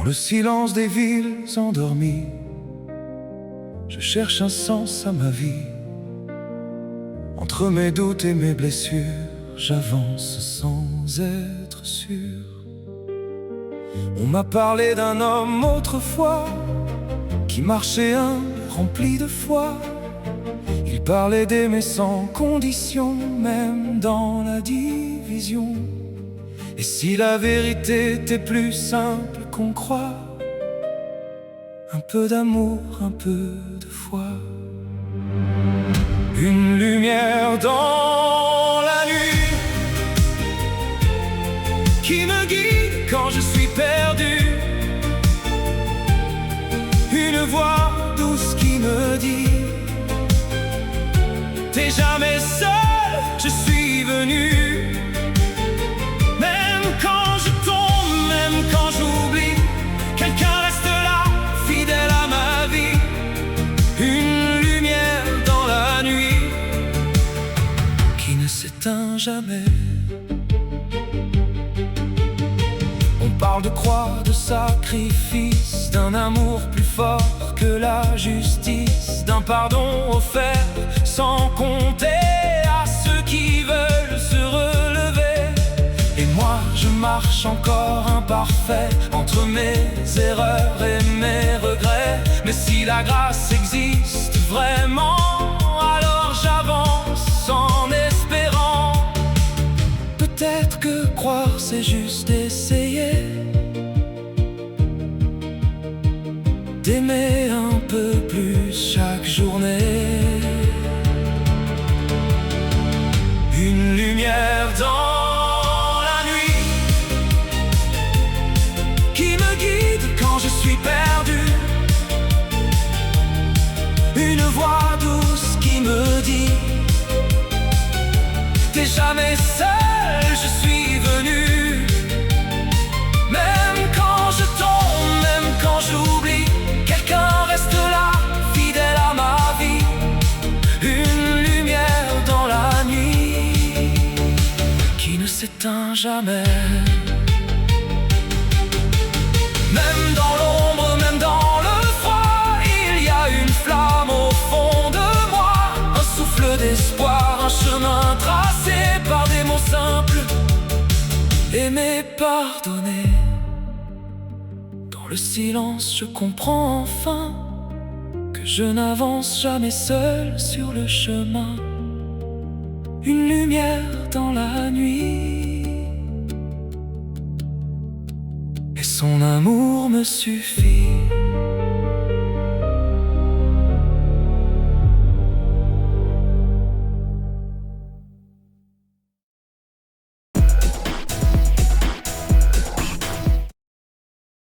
le silence des villes endormies, je cherche un sens à ma vie. Entre mes doutes et mes blessures, j'avance sans être sûr. On m'a parlé d'un homme autrefois qui marchait humble, rempli de foi. Il parlait d'aimer sans condition, même dans la division. Et si la vérité était plus simple qu'on croit, un peu d'amour, un peu de foi. Une lumière dans la nuit qui me guide quand je suis perdu. Une voix douce qui me dit: t'es jamais seul, je suis venu. Même quand je tombe, même quand j'oublie, quelqu'un reste là, fidèle à ma vie. Une lumière dans la nuit qui ne s'éteint jamais. On parle de croix, de sacrifice, d'un amour plus fort que la justice, d'un pardon offert sans compter à ceux qui veulent se relever. Et moi je marche encore imparfait entre mes erreurs et mes regrets. Mais si la grâce existe vraiment, alors j'avance en espérant. Peut-être que croire c'est juste essayer d'aimer un peu plus chaque journée. Une lumière dans la nuit qui me guide quand je suis perdu. Une voix douce qui me dit: t'es jamais seul, je suis venu. Même quand je tombe, même quand j'oublie, quelqu'un reste là, fidèle à ma vie. Une lumière dans la nuit qui ne s'éteint jamais. Même dans l'ombre, même dans le froid, il y a une flamme au fond de moi. Un souffle d'espoir, un chemin tracé par des mots simples: aimer, pardonner. Dans le silence, je comprends enfin que je n'avance jamais seul sur le chemin. Une lumière dans la nuit, et son amour me suffit.